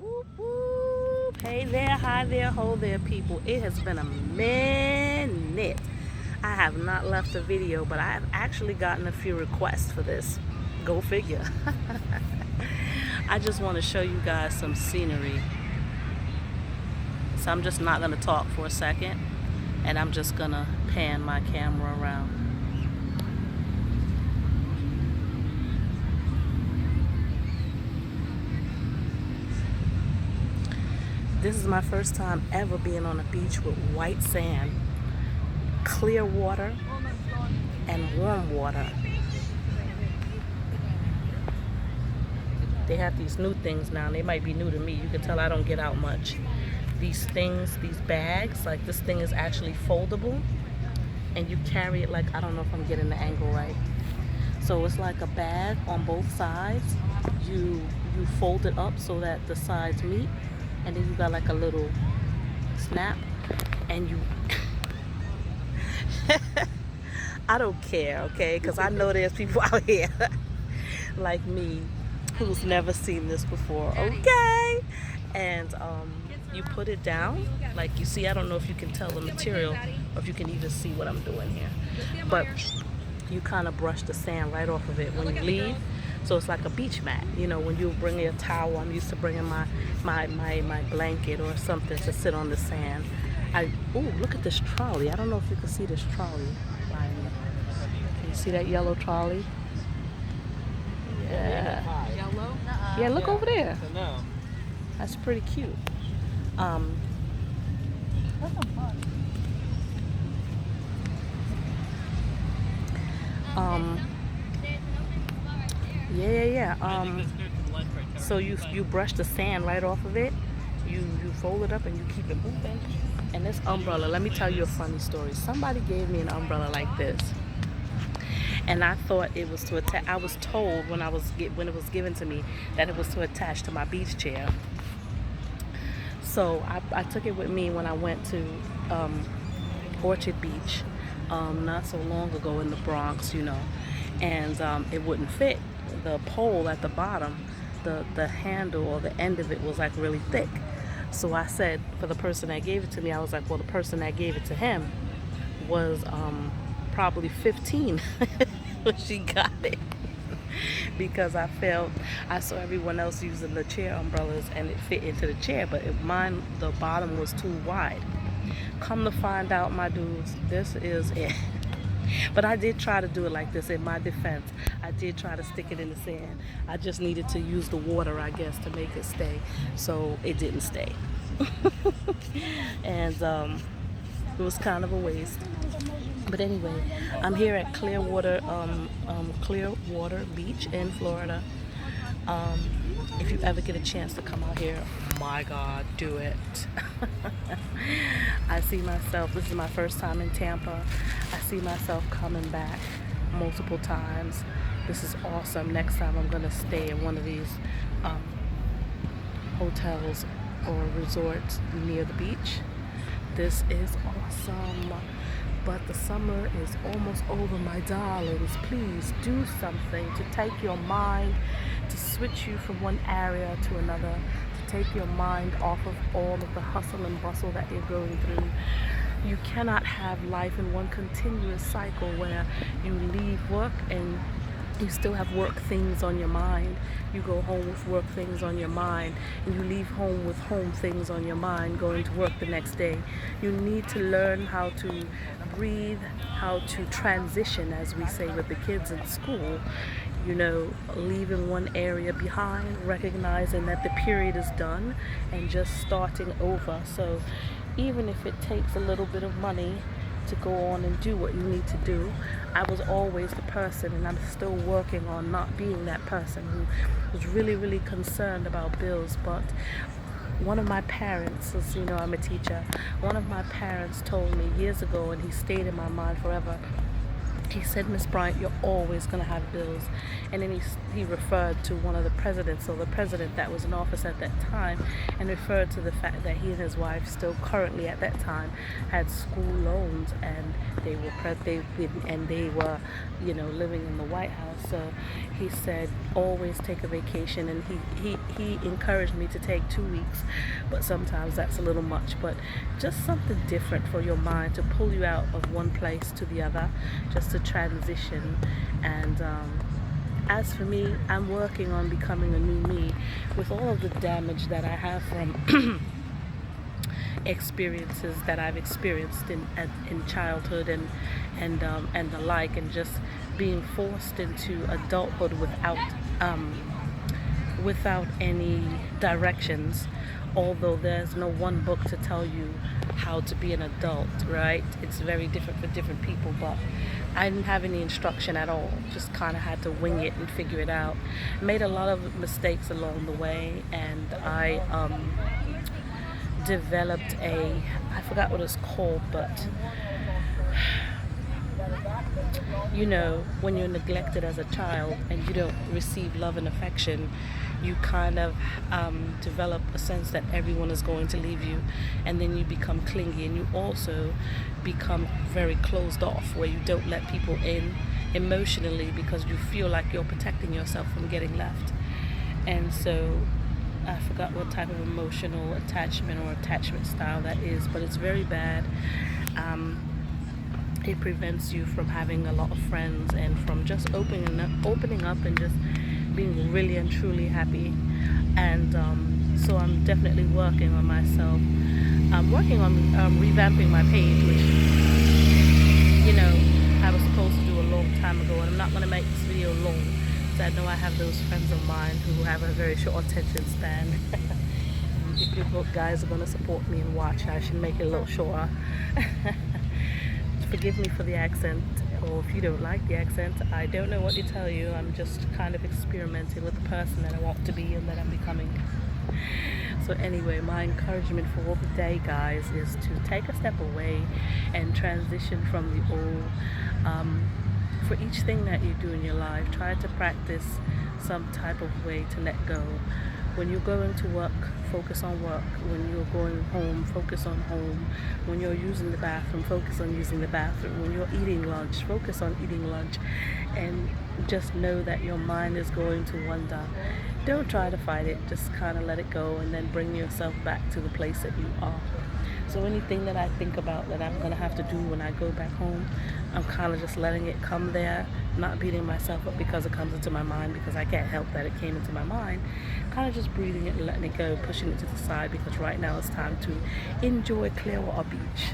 Whoop, whoop. Hey there, hi there, ho there, people. It has been a minute. I have not left a video, but I have actually gotten a few requests for this. Go figure. I just want to show you guys some scenery. So I'm just not going to talk for a second, and I'm just going to pan my camera around. This is my first time ever being on a beach with white sand, clear water, and warm water. They have these new things now. They might be new to me. You can tell I don't get out much. These things, these bags, like this thing is actually foldable, and you carry it like, I don't know if I'm getting the angle right. So it's like a bag on both sides. You fold it up so that the sides meet, and then you got like a little snap, and you I don't care, okay, because I know there's people out here like me who's never seen this before, okay? And you put it down, like you see. I don't know if you can tell the material or if you can even see what I'm doing here, but you kind of brush the sand right off of it when you leave. So it's like a beach mat. You know, when you bring your towel, I'm used to bringing my blanket or something to sit on the sand. Oh, look at this trolley. I don't know if you can see this trolley. Can you see that yellow trolley? Yeah. Yellow? Yeah, look over there. That's pretty cute. Yeah. So you brush the sand right off of it. You fold it up and you keep it moving. And this umbrella, let me tell you a funny story. Somebody gave me an umbrella like this, and I thought it was to attach. I was told when it was given to me that it was to attach to my beach chair. So I took it with me when I went to Orchard Beach not so long ago in the Bronx, you know, and it wouldn't fit. The pole at the bottom, the handle or the end of it was like really thick. So I said, for the person that gave it to me, I was like, well, the person that gave it to him was probably 15 when she got it. Because I saw everyone else using the chair umbrellas and it fit into the chair, but mine, the bottom was too wide. Come to find out, my dudes, this is it. But I did try to do it like this. In my defense, I did try to stick it in the sand. I just needed to use the water, I guess, to make it stay. So it didn't stay. And it was kind of a waste. But anyway, I'm here at Clearwater Beach in Florida. If you ever get a chance to come out here, my God, do it. I see myself, this is my first time in Tampa. I see myself coming back multiple times. This is awesome. Next time I'm gonna stay in one of these hotels or resorts near the beach. This is awesome. But the summer is almost over, my darlings. Please do something to take your mind, to switch you from one area to another, to take your mind off of all of the hustle and bustle that you're going through. You cannot have life in one continuous cycle where you leave work and you still have work things on your mind. You go home with work things on your mind, and you leave home with home things on your mind going to work the next day. You need to learn how to breathe, how to transition, as we say with the kids in school. You know, leaving one area behind, recognizing that the period is done, and just starting over. So even if it takes a little bit of money to go on and do what you need to do. I was always the person, and I'm still working on not being that person who was really, really concerned about bills. But one of my parents, as you know, I'm a teacher, one of my parents told me years ago, and he stayed in my mind forever. He said, Miss Bryant, you're always going to have bills. And then he referred to one of the presidents, or the president that was in office at that time, and referred to the fact that he and his wife still currently at that time had school loans, and they were living in the White House. So he said, always take a vacation, and he encouraged me to take 2 weeks, but sometimes that's a little much. But just something different for your mind to pull you out of one place to the other, just to transition. And as for me, I'm working on becoming a new me with all of the damage that I have from experiences that I've experienced in childhood and the like, and just being forced into adulthood without any directions. Although there's no one book to tell you how to be an adult, right? It's very different for different people, but I didn't have any instruction at all. Just kind of had to wing it and figure it out. Made a lot of mistakes along the way, and I developed I forgot what it's called, but when you're neglected as a child and you don't receive love and affection, you kind of develop a sense that everyone is going to leave you, and then you become clingy, and you also become very closed off, where you don't let people in emotionally because you feel like you're protecting yourself from getting left. And so I forgot what type of emotional attachment or attachment style that is, but it's very bad. It prevents you from having a lot of friends and from just opening up and just being really and truly happy. And so I'm definitely working on myself. I'm working on revamping my page, which I was supposed to do a long time ago, and I'm not going to make this video long, because I know I have those friends of mine who have a very short attention span. If you guys are going to support me and watch, I should make it a little shorter. Forgive me for the accent, or if you don't like the accent, I don't know what to tell you. I'm just kind of experimenting with the person that I want to be and that I'm becoming. So anyway, my encouragement for all the day, guys, is to take a step away and transition from the old. For each thing that you do in your life, try to practice some type of way to let go. When you're going to work, focus on work. When you're going home, focus on home. When you're using the bathroom, focus on using the bathroom. When you're eating lunch, focus on eating lunch. And just know that your mind is going to wander. Don't try to fight it. Just kind of let it go, and then bring yourself back to the place that you are. So anything that I think about that I'm going to have to do when I go back home, I'm kind of just letting it come there, not beating myself up because it comes into my mind, because I can't help that it came into my mind. Kind of just breathing it and letting it go, pushing it to the side, because right now it's time to enjoy Clearwater Beach.